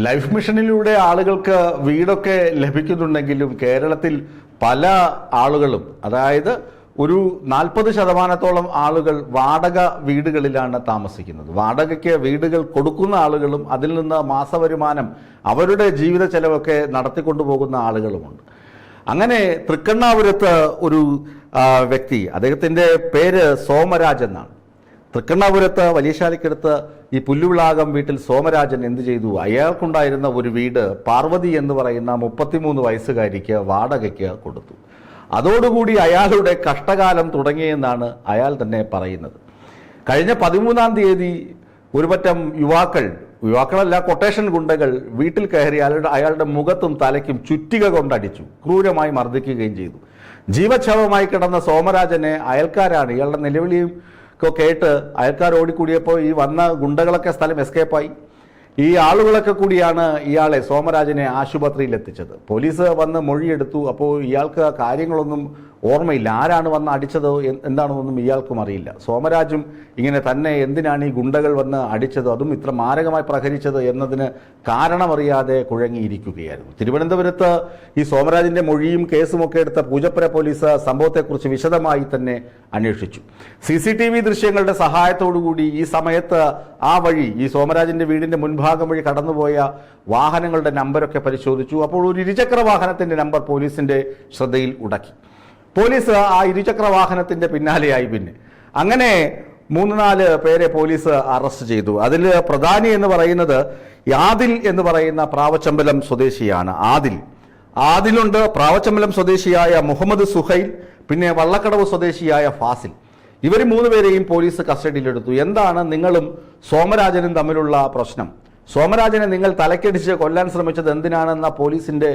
Life മിഷനിലൂടെ ആളുകൾക്ക് വീടൊക്കെ ലഭിക്കുന്നുണ്ടെങ്കിലും കേരളത്തിൽ പല ആളുകളും, അതായത് ഒരു 40% ആളുകൾ വാടക വീടുകളിലാണ് താമസിക്കുന്നത്. വാടകയ്ക്ക് വീടുകൾ കൊടുക്കുന്ന ആളുകളും അതിൽ നിന്ന് മാസവരുമാനം അവരുടെ ജീവിത ചെലവൊക്കെ നടത്തിക്കൊണ്ടുപോകുന്ന ആളുകളുമുണ്ട്. അങ്ങനെ തൃക്കണ്ണാപുരത്ത് ഒരു വ്യക്തി, അദ്ദേഹത്തിൻ്റെ പേര് സോമരാജ് എന്നാണ്. തൃക്കണ്ണാപുരത്ത് വലിയശാലയ്ക്കടുത്ത് ഈ പുല്ലുവിളാകം വീട്ടിൽ സോമരാജൻ എന്ത് ചെയ്തു? അയാൾക്കുണ്ടായിരുന്ന ഒരു വീട് പാർവതി എന്ന് പറയുന്ന 33 വയസ്സുകാരിക്ക് വാടകയ്ക്ക് കൊടുത്തു. അതോടുകൂടി അയാളുടെ കഷ്ടകാലം തുടങ്ങിയെന്നാണ് അയാൾ തന്നെ പറയുന്നത്. കഴിഞ്ഞ 13-ാം തീയതി ഒരുപറ്റം യുവാക്കളല്ല കൊട്ടേഷൻ ഗുണ്ടകൾ വീട്ടിൽ കയറി അയാളുടെ മുഖത്തും തലയ്ക്കും ചുറ്റിക കൊണ്ടടിച്ചു, ക്രൂരമായി മർദ്ദിക്കുകയും ചെയ്തു. ജീവച്ഛവമായി കിടന്ന സോമരാജനെ അയൽക്കാരാണ്, ഇയാളുടെ നിലവിളിയും കേട്ട് അയൽക്കാർ ഓടിക്കൂടിയപ്പോൾ ഈ വന്ന ഗുണ്ടകളൊക്കെ സ്ഥലം എസ്കേപ്പായി. ഈ ആളുകളൊക്കെ കൂടിയാണ് ഇയാളെ സോമരാജനെ ആശുപത്രിയിൽ എത്തിച്ചത്. പോലീസ് വന്ന് മൊഴിയെടുത്തു. അപ്പോൾ ഇയാൾക്ക് കാര്യങ്ങളൊന്നും ഓർമ്മയില്ല, ആരാണ് വന്ന് അടിച്ചത് എന്താണെന്നൊന്നും ഇയാൾക്കും അറിയില്ല. സോമരാജും ഇങ്ങനെ തന്നെ എന്തിനാണ് ഈ ഗുണ്ടകൾ വന്ന് അടിച്ചത്, അതും ഇത്ര മാരകമായി പ്രഹരിച്ചത് എന്നതിന് കാരണമറിയാതെ കുഴങ്ങിയിരിക്കുകയായിരുന്നു. തിരുവനന്തപുരത്ത് ഈ സോമരാജിൻ്റെ മൊഴിയും കേസുമൊക്കെ എടുത്ത പൂജപ്പുര പോലീസ് സംഭവത്തെക്കുറിച്ച് വിശദമായി തന്നെ അന്വേഷിച്ചു. CCTV ദൃശ്യങ്ങളുടെ സഹായത്തോടുകൂടി ഈ സമയത്ത് ആ വഴി, ഈ സോമരാജിൻ്റെ വീടിൻ്റെ മുൻഭാഗം വഴി കടന്നുപോയ വാഹനങ്ങളുടെ നമ്പരൊക്കെ പരിശോധിച്ചു. അപ്പോൾ ഒരു ഇരുചക്ര വാഹനത്തിൻ്റെ നമ്പർ പോലീസിൻ്റെ ശ്രദ്ധയിൽ ഉടക്കി. പോലീസ് ആ ഇരുചക്ര വാഹനത്തിൻ്റെ പിന്നാലെയായി. പിന്നെ അങ്ങനെ 3-4 പേരെ പോലീസ് അറസ്റ്റ് ചെയ്തു. അതിൽ പ്രധാനി എന്ന് പറയുന്നത് ആദിൽ എന്ന് പറയുന്ന പ്രാവച്ചമ്പലം സ്വദേശിയാണ്. ആദിലുണ്ട്, പ്രാവച്ചമ്പലം സ്വദേശിയായ മുഹമ്മദ് സുഹൈൽ, പിന്നെ വള്ളക്കടവ് സ്വദേശിയായ ഫാസിൽ. ഇവർ 3 പേരെയും പോലീസ് കസ്റ്റഡിയിലെടുത്തു. എന്താണ് നിങ്ങളും സോമരാജനും തമ്മിലുള്ള പ്രശ്നം? സോമരാജനെ നിങ്ങൾ തലക്കടിച്ച് കൊല്ലാൻ ശ്രമിച്ചത് എന്തിനാണെന്ന പോലീസിൻ്റെ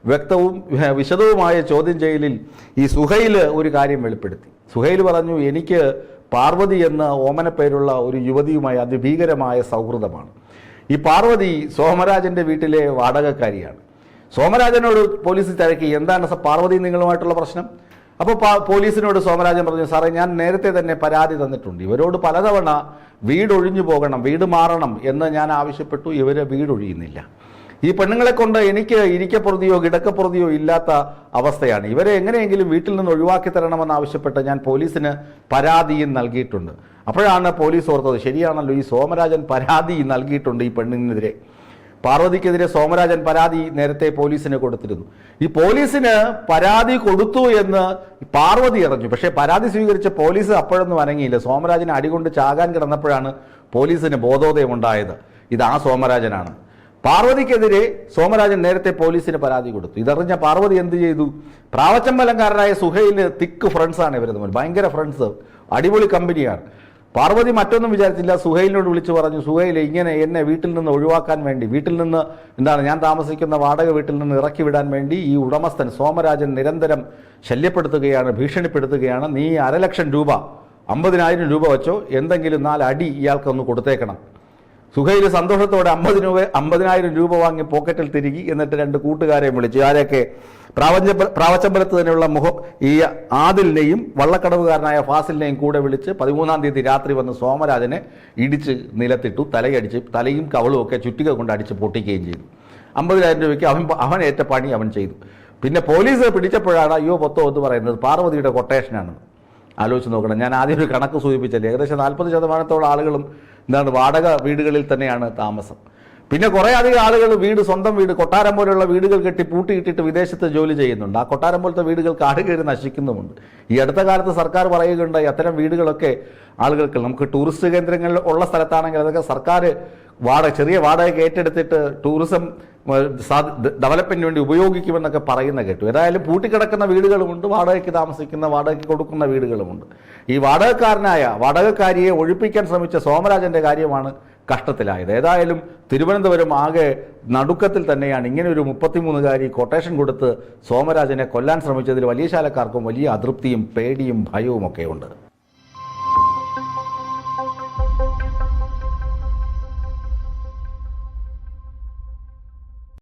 വ്യക്തവും വിശദവുമായ ചോദ്യം ചെയ്യലിൽ ഈ സുഹൈൽ ഒരു കാര്യം വെളിപ്പെടുത്തി. സുഹൈൽ പറഞ്ഞു, എനിക്ക് പാർവതി എന്ന ഓമനപ്പേരുള്ള ഒരു യുവതിയുമായി അതിഭീകരമായ സൗഹൃദമാണ്. ഈ പാർവതി സോമരാജൻ്റെ വീട്ടിലെ വാടകക്കാരിയാണ്. സോമരാജനോട് പോലീസ് തിരക്കി, എന്താണ് പാർവതി നിങ്ങളുമായിട്ടുള്ള പ്രശ്നം? അപ്പോൾ പോലീസിനോട് സോമരാജൻ പറഞ്ഞു, സാറേ ഞാൻ നേരത്തെ തന്നെ പരാതി തന്നിട്ടുണ്ട്, ഇവരോട് പലതവണ വീടൊഴിഞ്ഞു പോകണം, വീട് മാറണം എന്ന് ഞാൻ ആവശ്യപ്പെട്ടു, ഇവർ വീടൊഴിയുന്നില്ല. ഈ പെണ്ണുങ്ങളെ കൊണ്ട് എനിക്ക് ഇരിക്കപ്പുറതിയോ കിടക്കപ്പുറതിയോ ഇല്ലാത്ത അവസ്ഥയാണ്. ഇവരെ എങ്ങനെയെങ്കിലും വീട്ടിൽ നിന്ന് ഒഴിവാക്കി തരണമെന്ന് ആവശ്യപ്പെട്ട് ഞാൻ പോലീസിന് പരാതിയും നൽകിയിട്ടുണ്ട്. അപ്പോഴാണ് പോലീസ് ഓർത്തത്, ശരിയാണല്ലോ, ഈ സോമരാജൻ പരാതി നൽകിയിട്ടുണ്ട് ഈ പെണ്ണിനെതിരെ. പാർവതിക്കെതിരെ സോമരാജൻ പരാതി നേരത്തെ പോലീസിന് കൊടുത്തിരുന്നു. ഈ പോലീസിന് പരാതി കൊടുത്തു എന്ന് പാർവതി അറിഞ്ഞു. പക്ഷേ പരാതി സ്വീകരിച്ച പോലീസ് അപ്പോഴൊന്നും അനങ്ങിയില്ല. സോമരാജന് അടികൊണ്ട് ചാകാൻ കിടന്നപ്പോഴാണ് പോലീസിന് ബോധോദയം ഉണ്ടായത്, ഇത് ആ സോമരാജനാണ്. പാർവതിക്കെതിരെ സോമരാജൻ നേരത്തെ പോലീസിന് പരാതി കൊടുത്തു. ഇതറിഞ്ഞ പാർവതി എന്ത് ചെയ്തു? പ്രാവച്ചമ്പലംകാരനായ സുഹൈല് തിക്ക് ഫ്രണ്ട്സാണ് ഇവർ തമ്മിൽ, ഭയങ്കര ഫ്രണ്ട്സ്, അടിപൊളി കമ്പനിയാണ്. പാർവതി മറ്റൊന്നും വിചാരിച്ചില്ല, സുഹൈലിനോട് വിളിച്ചു പറഞ്ഞു, സുഹൈൽ ഇങ്ങനെ എന്നെ വീട്ടിൽ നിന്ന് ഒഴിവാക്കാൻ വേണ്ടി, വീട്ടിൽ നിന്ന് ഞാൻ താമസിക്കുന്ന വാടക വീട്ടിൽ നിന്ന് ഇറക്കി വിടാൻ വേണ്ടി ഈ ഉടമസ്ഥൻ സോമരാജൻ നിരന്തരം ശല്യപ്പെടുത്തുകയാണ്, ഭീഷണിപ്പെടുത്തുകയാണ്. നീ 500,000 രൂപ, 50,000 രൂപ വെച്ചോ, എന്തെങ്കിലും 4 അടി ഇയാൾക്കൊന്ന് കൊടുത്തേക്കണം. സുഹൈൽ സന്തോഷത്തോടെ 50,000 രൂപ വാങ്ങി പോക്കറ്റിൽ തിരികി. എന്നിട്ട് 2 കൂട്ടുകാരെ വിളിച്ചു. ആരൊക്കെ? പ്രാവച്ചമ്പലത്ത് തന്നെയുള്ള ഈ ആദിലിനെയും വള്ളക്കടവുകാരനായ ഫാസിലിനെയും കൂടെ വിളിച്ച് 13-ാം തീയതി രാത്രി വന്ന് സോമരാജനെ ഇടിച്ച് നിലത്തിട്ടു, തലയടിച്ച്, തലയും കവളും ഒക്കെ ചുറ്റിക കൊണ്ട് അടിച്ച് പൊട്ടിക്കുകയും ചെയ്തു. 50,000 രൂപയ്ക്ക് അവൻ ഏറ്റ പണി അവൻ ചെയ്തു. പിന്നെ പോലീസ് പിടിച്ചപ്പോഴാണ് അയ്യോ പൊത്തോ എന്ന് പറയുന്നത് പാർവതിയുടെ കൊട്ടേഷനാണെന്ന്. ആലോചിച്ച് നോക്കണം. ഞാൻ ആദ്യം ഒരു കണക്ക് സൂചിപ്പിച്ചല്ലേ, ഏകദേശം 40% ആളുകളും വാടക വീടുകളിൽ തന്നെയാണ് താമസം. പിന്നെ കുറേ അധികം ആളുകൾ സ്വന്തം വീട്, കൊട്ടാരം പോലെയുള്ള വീടുകൾ കെട്ടി പൂട്ടിയിട്ടിട്ട് വിദേശത്ത് ജോലി ചെയ്യുന്നുണ്ട്. ആ കൊട്ടാരം പോലത്തെ വീടുകൾ കാട് കയറി നശിക്കുന്നുമുണ്ട്. ഈ അടുത്ത കാലത്ത് സർക്കാർ പറയുകയുണ്ടായി, അത്തരം വീടുകളൊക്കെ ആളുകൾക്ക്, നമുക്ക് ടൂറിസ്റ്റ് കേന്ദ്രങ്ങളിൽ ഉള്ള സ്ഥലത്താണെങ്കിൽ അതൊക്കെ സർക്കാർ ചെറിയ വാടകയ്ക്ക് ഏറ്റെടുത്തിട്ട് ടൂറിസം ഡെവലപ്മെന്റിന് വേണ്ടി ഉപയോഗിക്കുമെന്നൊക്കെ പറയുന്ന കേട്ടു. ഏതായാലും പൂട്ടിക്കിടക്കുന്ന വീടുകളുമുണ്ട്, വാടകയ്ക്ക് കൊടുക്കുന്ന വീടുകളുമുണ്ട്. ഈ വാടകക്കാരിയെ ഒഴിപ്പിക്കാൻ ശ്രമിച്ച സോമരാജന്റെ കാര്യമാണ് കഷ്ടത്തിലായത്. ഏതായാലും തിരുവനന്തപുരം ആകെ നടുക്കത്തിൽ തന്നെയാണ്. ഇങ്ങനെ ഒരു 33-കാരി കൊട്ടേഷൻ കൊടുത്ത് സോമരാജനെ കൊല്ലാൻ ശ്രമിച്ചതിൽ വലിയശാലക്കാർക്കും വലിയ അതൃപ്തിയും പേടിയും ഭയവും ഒക്കെ ഉണ്ട്.